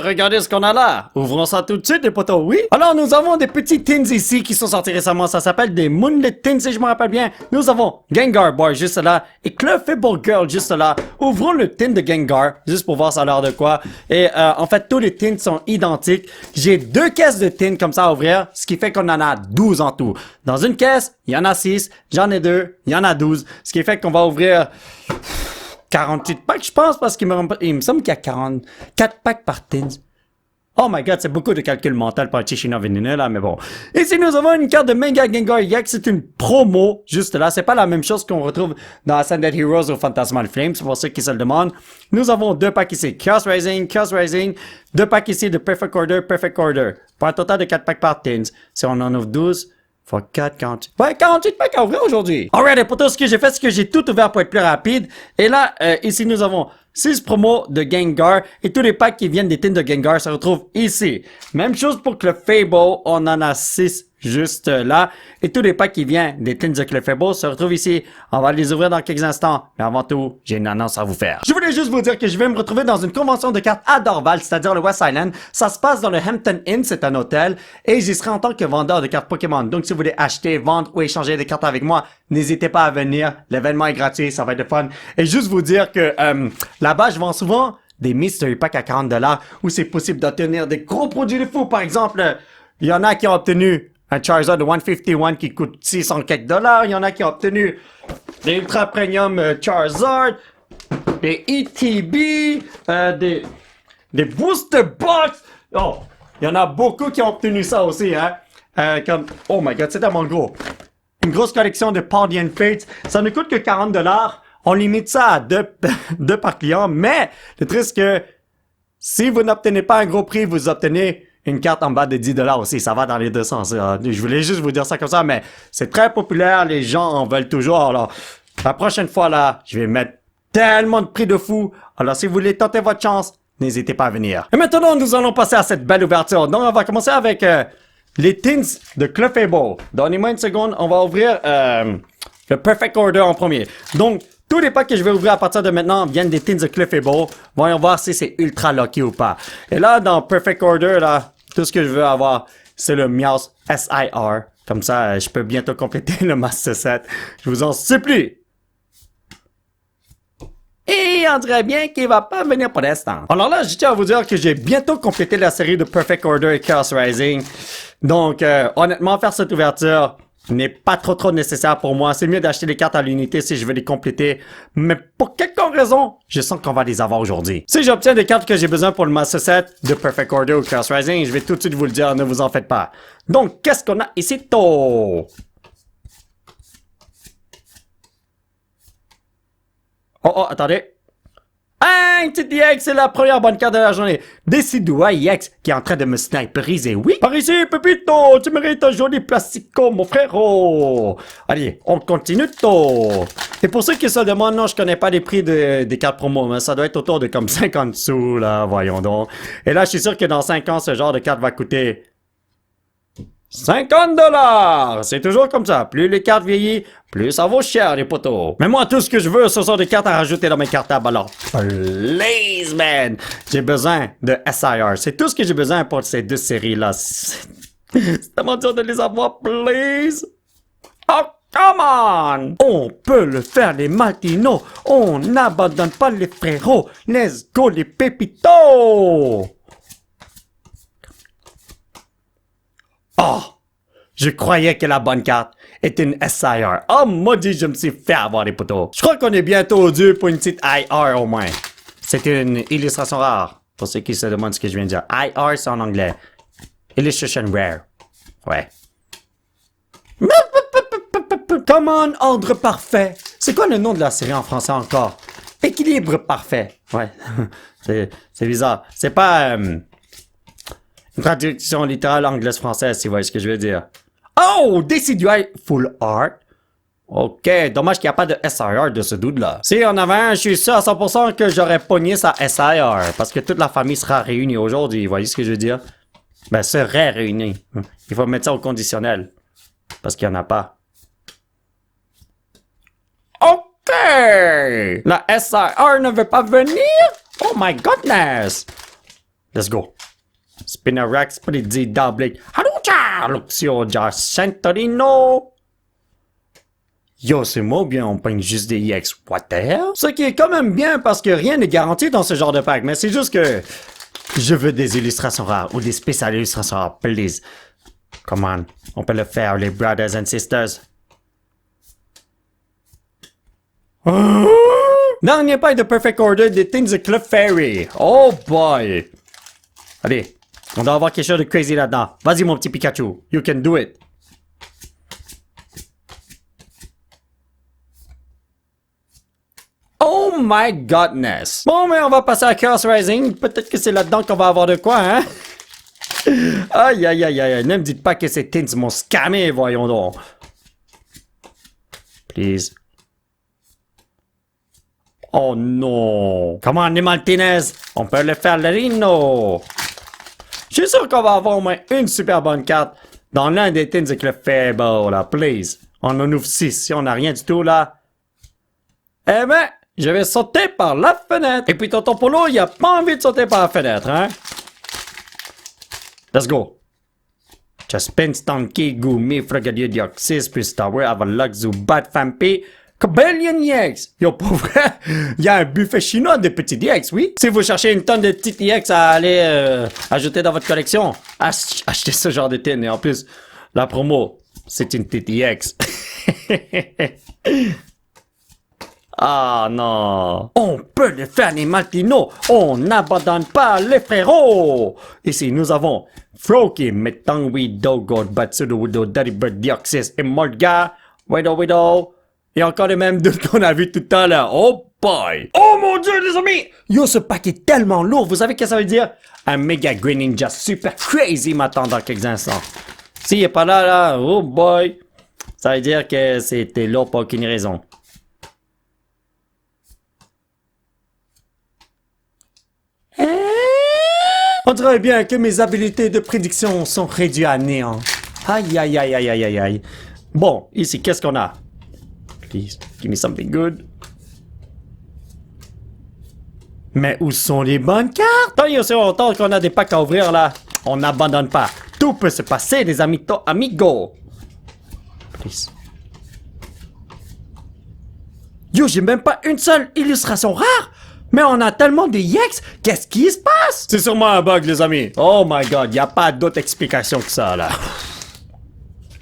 regardez ce qu'on a là. Ouvrons ça tout de suite, les potos, oui. Alors, nous avons des petits tins ici qui sont sortis récemment. Ça s'appelle des Moonlit Tins, si je me rappelle bien. Nous avons Gengar Boy juste là et Clefable Girl juste là. Ouvrons le tin de Gengar, juste pour voir ça a l'air de quoi. Et en fait, tous les tins sont identiques. J'ai 2 caisses de tins comme ça à ouvrir, ce qui fait qu'on en a 12 en tout. Dans une caisse, il y en a 6. J'en ai 2, il y en a 12. Ce qui fait qu'on va ouvrir 48 packs, je pense, parce qu'il me semble qu'il y a 44 packs par tins. Oh my god, c'est beaucoup de calcul mental pour un Chichino Veneneux, là, mais bon. Ici, nous avons une carte de Mega Gengar EX. C'est une promo, juste là. C'est pas la même chose qu'on retrouve dans Ascended Heroes ou Phantasmal Flames, pour ceux qui se le demandent. Nous avons 2 packs ici. Chaos Rising, 2 packs ici de Perfect Order. Pour un total de 4 packs par tins. Si on en ouvre 12, fois 4, 48. Ouais, 48 packs à ouvrir aujourd'hui. Alright, et pour tout ce que j'ai fait, c'est que j'ai tout ouvert pour être plus rapide. Et là, ici, nous avons 6 promos de Gengar et tous les packs qui viennent des tins de Gengar se retrouvent ici. Même chose pour Clefable, on en a 6 juste là. Et tous les packs qui viennent des tins de Clefable se retrouvent ici. On va les ouvrir dans quelques instants. Mais avant tout, j'ai une annonce à vous faire. Je voulais juste vous dire que je vais me retrouver dans une convention de cartes à Dorval, c'est-à-dire le West Island. Ça se passe dans le Hampton Inn, c'est un hôtel. Et j'y serai en tant que vendeur de cartes Pokémon. Donc si vous voulez acheter, vendre ou échanger des cartes avec moi, n'hésitez pas à venir. L'événement est gratuit, ça va être de fun. Et juste vous dire que là-bas, je vends souvent des Mystery Packs à 40$ où c'est possible d'obtenir des gros produits de fou. Par exemple, il y en a qui ont obtenu un Charizard de 151 qui coûte 600 quelques $. Il y en a qui ont obtenu des Ultra Premium Charizard, des ETB, des Booster Box. Oh, il y en a beaucoup qui ont obtenu ça aussi, hein. Comme, oh my god, c'est tellement gros. Une grosse collection de Paldean Fates. Ça ne coûte que 40$. On limite ça à 2 par client, mais le truc c'est que si vous n'obtenez pas un gros prix, vous obtenez une carte en bas de 10$ aussi. Ça va dans les deux sens. Je voulais juste vous dire ça comme ça, mais c'est très populaire. Les gens en veulent toujours. Alors, la prochaine fois, là, je vais mettre tellement de prix de fou. Alors, si vous voulez tenter votre chance, n'hésitez pas à venir. Et maintenant, nous allons passer à cette belle ouverture. Donc, on va commencer avec les tins de Clefable. Donnez-moi une seconde. On va ouvrir le Perfect Order en premier. Donc, tous les packs que je vais ouvrir à partir de maintenant viennent des tins de Clefable. Voyons voir si c'est ultra lucky ou pas. Et là, dans Perfect Order, là, tout ce que je veux avoir, c'est le Meowth SIR. Comme ça, je peux bientôt compléter le Master Set. Je vous en supplie. Et on dirait bien qu'il va pas venir pour l'instant. Alors là, je tiens à vous dire que j'ai bientôt complété la série de Perfect Order et Chaos Rising. Donc, honnêtement, faire cette ouverture n'est pas trop nécessaire pour moi. C'est mieux d'acheter les cartes à l'unité si je veux les compléter. Mais pour quelque raison, je sens qu'on va les avoir aujourd'hui. Si j'obtiens des cartes que j'ai besoin pour le Master Set de Perfect Order ou Chaos Rising, je vais tout de suite vous le dire, ne vous en faites pas. Donc, qu'est-ce qu'on a ici? Oh, attendez. Ah, une petite EX, c'est la première bonne carte de la journée. Decidueye EX qui est en train de me sniperiser, oui. Par ici, Pepito, tu mérites un joli plastico, mon frérot. Allez, on continue, to. Et pour ceux qui se demandent, non, je connais pas les prix des cartes promo, mais ça doit être autour de comme 50 sous, là, voyons donc. Et là, je suis sûr que dans 5 ans, ce genre de carte va coûter 50$! C'est toujours comme ça. Plus les cartes vieillissent, plus ça vaut cher, les potos. Mais moi, tout ce que je veux, ce sont des cartes à rajouter dans mes cartables. Alors, please, man! J'ai besoin de SIR. C'est tout ce que j'ai besoin pour ces 2 séries-là. C'est tellement dur de les avoir, please! Oh, come on! On peut le faire, les Maltinos! On n'abandonne pas les frérots! Let's go, les pépitos! Oh! Je croyais que la bonne carte était une SIR. Oh, maudit, je me suis fait avoir les poteaux. Je crois qu'on est bientôt dû pour une petite IR au moins. C'est une illustration rare. Pour ceux qui se demandent ce que je viens de dire. IR, c'est en anglais. Illustration rare. Ouais. Come on, ordre parfait. C'est quoi le nom de la série en français encore? Équilibre parfait. Ouais. c'est bizarre. C'est pas... une traduction littérale anglaise-française, si vous voyez ce que je veux dire. Oh! Decidueye Full Art. Ok, dommage qu'il n'y a pas de SIR de ce dude-là. Si on avait un, je suis sûr à 100% que j'aurais pogné sa SIR. Parce que toute la famille sera réunie aujourd'hui, vous voyez ce que je veux dire? Ben, serait réunie. Il faut mettre ça au conditionnel. Parce qu'il n'y en a pas. Ok! La SIR ne veut pas venir? Oh my goodness! Let's go. Spinarak, Spidzy, Double. Halucha! Luxio, Jar Santorino. Yo, c'est moi ou bien on pogne juste des EX? What the hell? Ce qui est quand même bien parce que rien n'est garanti dans ce genre de pack, mais c'est juste que je veux des illustrations rares ou des spéciales illustrations rares, please. Come on, on peut le faire, les brothers and sisters. Dernier pack de Perfect Order des Things de Club Fairy. Oh boy! Allez, on doit avoir quelque chose de crazy là-dedans. Vas-y mon petit Pikachu, you can do it. Oh my godness! Bon, mais on va passer à Chaos Rising. Peut-être que c'est là-dedans qu'on va avoir de quoi, hein? Aïe, aïe, aïe, aïe. Ne me dites pas que ces tints m'ont scammé, voyons donc. Please. Oh non! Come on, les Martinez! On peut le faire, le Rhino! Je suis sûr qu'on va avoir au moins une super bonne carte dans l'un des tints avec le Fable, là, please. On en ouvre 6. Si on n'a rien du tout, là. Eh ben, je vais sauter par la fenêtre. Et puis Tonton Polo, il a pas envie de sauter par la fenêtre, hein? Let's go. Jaspin, Stonky, Gumi, Fragadio, Dioxys, puis Tower, Avalok, Zubat, Fampi, Cobellion EX. Yo, pour vrai, il y a un buffet chinois de petits EX, oui? Si vous cherchez une tonne de petits EX à aller ajouter dans votre collection, achetez ce genre de tin. Et en plus, la promo, c'est une petite EX. Ah non. On peut le faire, les Maltino. On n'abandonne pas les frérots. Ici, nous avons Froakie, Metangui, Dogod, Batsudo, Widow, Daddy Bird, Dioxys, et Morga, Widow. Et encore les mêmes deux qu'on a vus tout à l'heure. Oh boy. Oh mon dieu, les amis. Yo, ce pack est tellement lourd. Vous savez ce que ça veut dire? Un méga Green Ninja super crazy m'attend dans quelques instants. S'il est pas là, oh boy. Ça veut dire que c'était lourd pour aucune raison. On dirait bien que mes habilités de prédiction sont réduites à néant. Aïe, aïe, aïe, aïe, aïe, aïe, aïe. Bon, ici, qu'est-ce qu'on a? Please, give me something good. Mais où sont les bonnes cartes? Tant et aussi longtemps qu'on a des packs à ouvrir, là, on n'abandonne pas. Tout peut se passer, les amigos. Please. Yo, j'ai même pas une seule illustration rare! Mais on a tellement de yeks, qu'est-ce qui se passe? C'est sûrement un bug, les amis. Oh my god, y a pas d'autre explication que ça, là.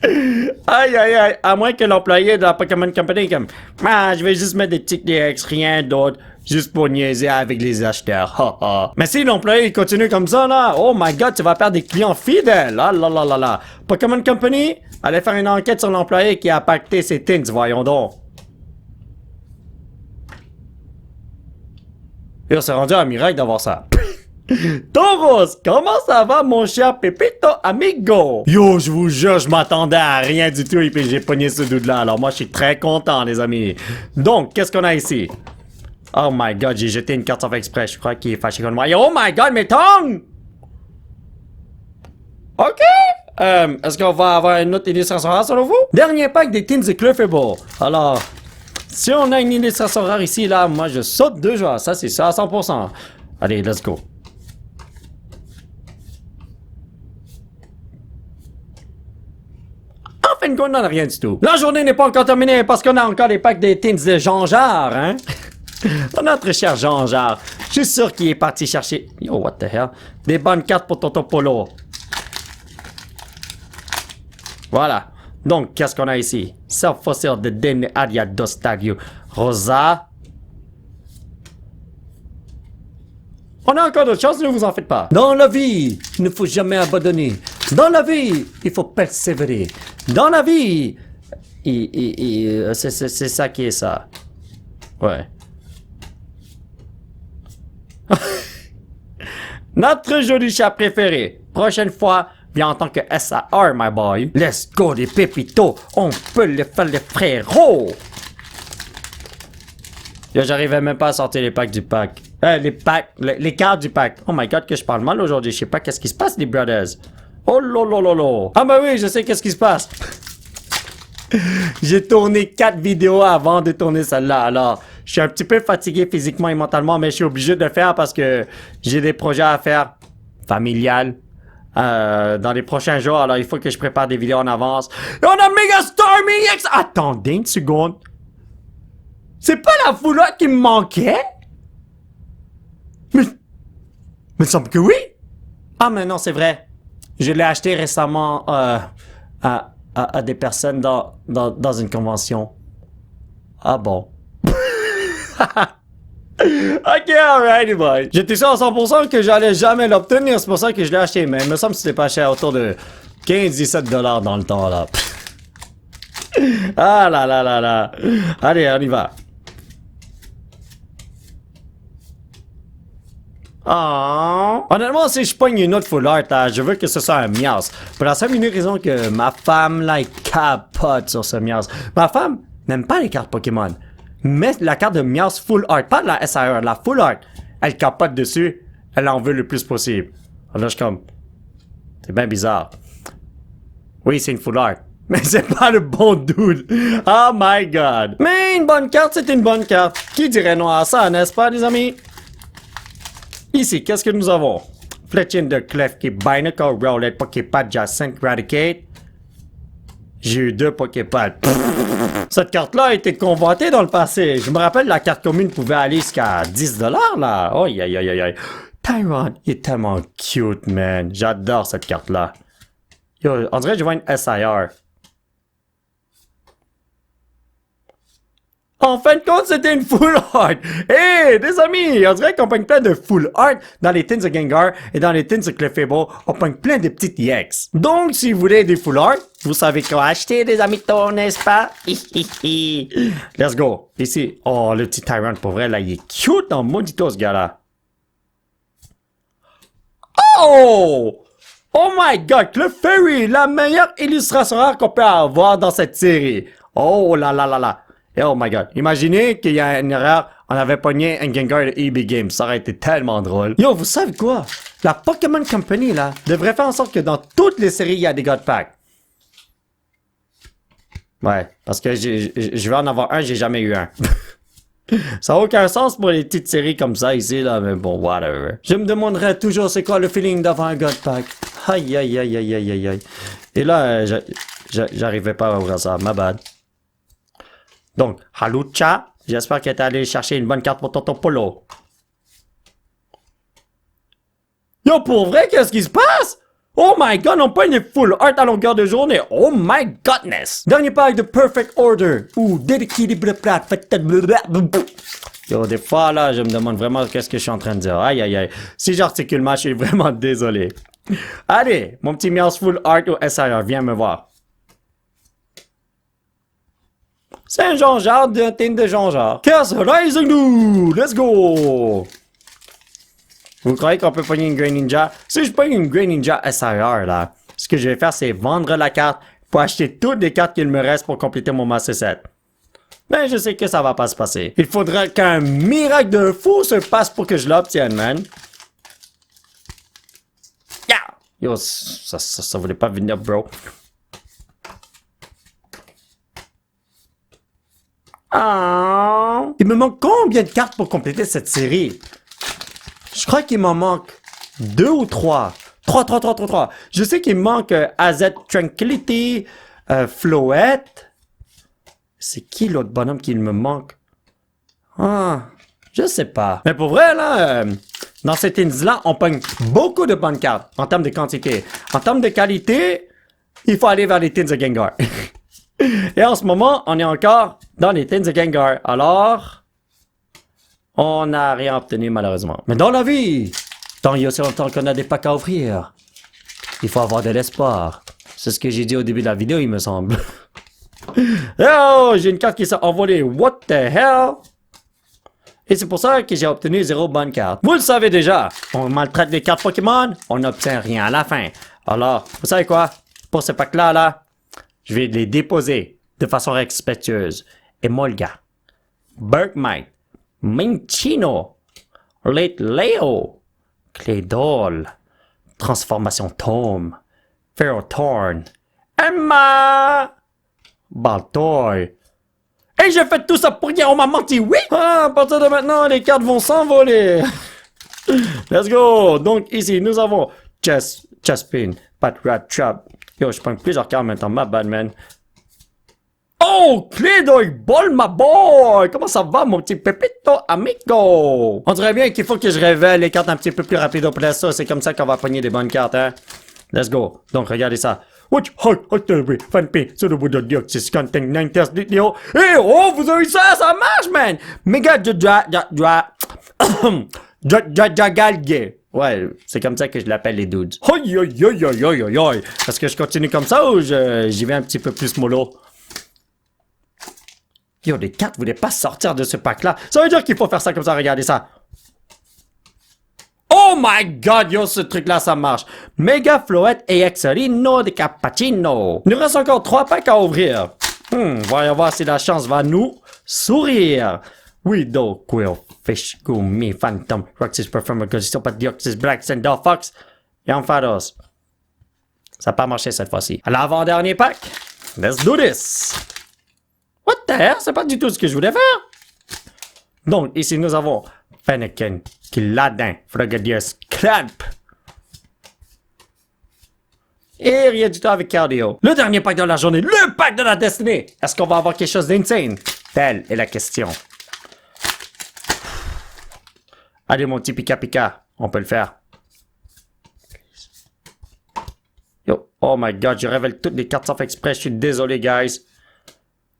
Aïe, aïe, aïe, à moins que l'employé de la Pokémon Company comme ah, je vais juste mettre des petites DX, rien d'autre, juste pour niaiser avec les acheteurs, haha. Mais si l'employé continue comme ça, là, oh my god, tu vas perdre des clients fidèles, ah là là là là. Pokémon Company, allez faire une enquête sur l'employé qui a pacté ses things, voyons donc. Yo, c'est rendu un miracle d'avoir ça. Tauros, comment ça va mon cher Pepito amigo? Yo, je vous jure, je m'attendais à rien du tout et puis j'ai pogné ce dude là. Alors moi, je suis très content, les amis. Donc, qu'est-ce qu'on a ici? Oh my god, j'ai jeté une carte sans faire exprès. Je crois qu'il est fâché contre moi. Yo, oh my god, mes tongues! Ok. Est-ce qu'on va avoir une autre illustration rare selon vous? Dernier pack des Teens de Clefable. Alors, si on a une illustration rare ici, là, moi, je saute 2 joueurs. Ça, c'est ça à 100%. Allez, let's go. En fin de compte, on n'a rien du tout. La journée n'est pas encore terminée parce qu'on a encore des packs des Teens de Jean-Jard, hein? Notre cher Jean-Jard. Je suis sûr qu'il est parti chercher... Yo, what the hell? Des bonnes cartes pour Tonton Polo. Voilà. Donc, qu'est-ce qu'on a ici? Self-fossil de Den Aria Dostagio. Rosa. On a encore d'autres choses, ne vous en faites pas. Dans la vie, il ne faut jamais abandonner. Dans la vie, il faut persévérer. Dans la vie, c'est ça qui est ça. Ouais. Notre joli chat préféré. Prochaine fois, viens en tant que SAR, my boy. Let's go, les pépitos. On peut les faire, les frérots. Yo, j'arrivais même pas à sortir les packs du pack. Les cartes du pack. Oh my god, que je parle mal aujourd'hui. Je sais pas qu'est-ce qui se passe, les brothers. Oh lolololo. Ah bah oui, je sais qu'est-ce qui se passe. J'ai tourné 4 vidéos avant de tourner celle-là. Alors, je suis un petit peu fatigué physiquement et mentalement, mais je suis obligé de le faire parce que j'ai des projets à faire. familial dans les prochains jours. Alors, il faut que je prépare des vidéos en avance. Et on a Megastar X! Attendez une seconde. C'est pas la foulotte qui me manquait? Mais il me semble que oui. Ah, mais non, c'est vrai. Je l'ai acheté récemment à des personnes dans une convention. Ah bon. Ok, alright, boy. J'étais sûr à 100% que j'allais jamais l'obtenir, c'est pour ça que je l'ai acheté, mais il me semble que c'était pas cher, autour de 15-17$ dans le temps, là. Ah là là là là. Allez, on y va. Oh. Honnêtement, si je pogne une autre full art, là, je veux que ce soit un Meowth. Pour la simple unique raison que ma femme, là, elle capote sur ce Meowth. Ma femme n'aime pas les cartes Pokémon. Mais la carte de Meowth full art, pas de la SIR, la full art, elle capote dessus, elle en veut le plus possible. Alors là, je suis comme, c'est bien bizarre. Oui, c'est une full art, mais c'est pas le bon dude. Oh my god. Mais une bonne carte, c'est une bonne carte. Qui dirait non à ça, n'est-ce pas, les amis? Ici, qu'est-ce que nous avons? Fletching de Klefki, Binacle, Rowlet, Poképad, Jacinthe, Raticate. J'ai eu 2 Poképad. Cette carte-là a été convoitée dans le passé. Je me rappelle, la carte commune pouvait aller jusqu'à 10$, là. Oh, aïe, aïe, aïe, aïe. Tyron, il est tellement cute, man. J'adore cette carte-là. Yo, on dirait que je vois une SIR. En fin de compte, c'était une full art. Hey, des amis, on dirait qu'on pogne plein de full art dans les tins de Gengar et dans les tins de Clefable. On pogne plein de petites EX. Donc, si vous voulez des full art, vous savez quoi acheter, des amis, n'est-ce pas? Let's go. Ici. Oh, le petit Tyrant, pour vrai, là, il est cute en maudito, ce gars-là. Oh! Oh my god, Clefairy, la meilleure illustration rare qu'on peut avoir dans cette série. Oh là là là là. Oh my god. Imaginez qu'il y a une erreur, on avait pogné un Gengar de EB Games. Ça aurait été tellement drôle. Yo, vous savez quoi? La Pokémon Company, là, devrait faire en sorte que dans toutes les séries, il y a des God Packs. Ouais, parce que je vais en avoir un, j'ai jamais eu un. Ça n'a aucun sens pour les petites séries comme ça ici, là, mais bon, whatever. Je me demanderais toujours c'est quoi le feeling d'avoir un God Pack. Aïe, aïe, aïe, aïe, aïe, aïe, aïe. Et là, j'arrivais pas à ouvrir ça, ma bad. Donc, Halucha, j'espère que t'es allé chercher une bonne carte pour Tonton Polo. Yo, pour vrai, qu'est-ce qui se passe? Oh my god, on pogne des full art à longueur de journée. Oh my godness. Dernier pack de Perfect Order. Ou d'équilibre plat. Yo, des fois, là, je me demande vraiment qu'est-ce que je suis en train de dire. Aïe, aïe, aïe. Si j'articule mal, je suis vraiment désolé. Allez, mon petit Meowth full art au SIR, viens me voir. C'est un Jean-Jard d'un team de Jean-Jard. Curse Rising New! Let's go! Vous croyez qu'on peut pogner une Greninja? Si je pogne une Greninja SIR, là, ce que je vais faire, c'est vendre la carte pour acheter toutes les cartes qu'il me reste pour compléter mon Master Set. Mais je sais que ça va pas se passer. Il faudra qu'un miracle de fou se passe pour que je l'obtienne, man. Yeah! Yo, ça voulait pas venir, bro. Oh. Il me manque combien de cartes pour compléter cette série? Je crois qu'il m'en manque 2 ou 3. 3. Je sais qu'il me manque AZ Tranquility, Floette. C'est qui l'autre bonhomme qu'il me manque? Ah, je sais pas. Mais pour vrai, là, dans cette ins-là, on pogne beaucoup de bonnes cartes en termes de quantité. En termes de qualité, il faut aller vers les tins de Gengar. Et en ce moment, on est encore dans les tins de Gengar. Alors, on n'a rien obtenu malheureusement. Mais dans la vie, tant il y a aussi longtemps qu'on a des packs à offrir, il faut avoir de l'espoir. C'est ce que j'ai dit au début de la vidéo, il me semble. Oh, j'ai une carte qui s'est envolée. What the hell? Et c'est pour ça que j'ai obtenu 0 bonne carte. Vous le savez déjà, on maltraite les cartes Pokémon, on n'obtient rien à la fin. Alors, vous savez quoi? Pour ce pack-là, là, je vais les déposer de façon respectueuse. Emolga, Bergmite, Minchino, Late Leo, Claydol, Transformation Tome, Ferrothorn, Emma, Baltoy. Et j'ai fait tout ça pour dire on m'a menti, oui? Ah, à partir de maintenant, les cartes vont s'envoler. Let's go! Donc, ici, nous avons Chespin, Pat Rat Trap. Yo, je prends plusieurs cartes en même temps. Ma bad, man. Oh, clé d'un bol, ma boy! Comment ça va, mon petit pépito amigo? On dirait bien qu'il faut que je révèle les cartes un petit peu plus rapido pour ça. C'est comme ça qu'on va pogner des bonnes cartes, hein? Let's go. Donc, regardez ça. Which hot fan pay sur le bout de dioxyde containing 9 tests vidéo. Eh oh, vous avez eu ça, ça marche, man! Méga Jagalgue. Ouais, c'est comme ça que je l'appelle les dudes. Aïe, aïe, aïe, aïe, aïe, aïe, aïe. Est-ce que je continue comme ça ou j'y vais un petit peu plus mollo? Yo, les cartes voulaient pas sortir de ce pack-là. Ça veut dire qu'il faut faire ça comme ça, regardez ça. Oh my god, yo, ce truc-là, ça marche. Mega Floette et Exorino de Cappuccino. Il nous reste encore 3 packs à ouvrir. Voyons voir si la chance va nous sourire. Widow, Quill, Fish, Gumi, Phantom, Roxys, Performer, Ghost, Dioxys, Black, Sendor, Fox et Ampharos. Ça n'a pas marché cette fois-ci. À l'avant-dernier pack. Let's do this. What the hell? C'est pas du tout ce que je voulais faire. Donc, ici, nous avons Fennekin, Killadin, Frogadius, Clamp. Et rien du tout avec Cardio. Le dernier pack de la journée, le pack de la destinée. Est-ce qu'on va avoir quelque chose d'insane? Telle est la question. Allez, mon petit Pika Pika, on peut le faire. Yo, oh my god, je révèle toutes les cartes sans faire exprès, je suis désolé, guys.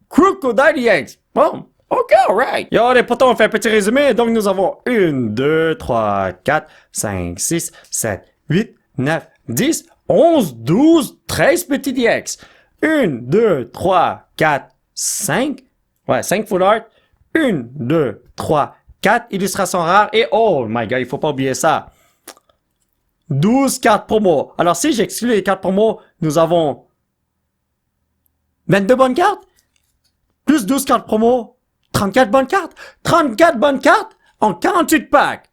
Crocodile Yanks. Bon, ok, alright. Yo, les potos, on fait un petit résumé. Donc, nous avons 1, 2, 3, 4, 5, 6, 7, 8, 9, 10, 11, 12, 13 petits DX. 1, 2, 3, 4, 5. Ouais, 5 full art. 1, 2, 3, 4 illustrations rares. Et oh my god, il faut pas oublier ça. 12 cartes promo. Alors, si j'exclus les cartes promo, nous avons 22 bonnes cartes. Plus 12 cartes promo, 34 bonnes cartes. 34 bonnes cartes en 48 packs.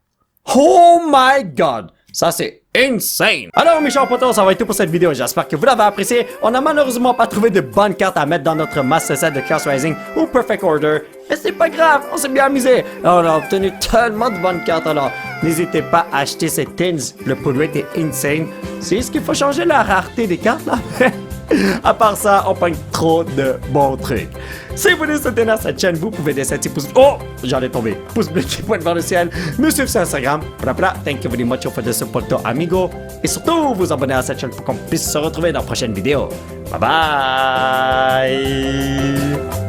Oh my god. Ça, c'est insane. Alors, mes chers potos, ça va être tout pour cette vidéo. J'espère que vous l'avez apprécié. On n'a malheureusement pas trouvé de bonnes cartes à mettre dans notre Master Set de Chaos Rising ou Perfect Order. Mais c'est pas grave, on s'est bien amusé. On a obtenu tellement de bonnes cartes. Alors, n'hésitez pas à acheter ces tins. Le pull rate est insane. C'est ce qu'il faut changer la rareté des cartes, là. À part ça, on pogne trop de bons trucs. Si vous voulez soutenir cette chaîne, vous pouvais laisser un petit pouce. Oh, j'en ai tombé. Pouce bleu qui pointe vers le ciel. Me suivre sur Instagram. Thank you very much for the support, amigo. Et surtout, vous abonner à cette chaîne pour qu'on puisse se retrouver dans la prochaine vidéo. Bye bye.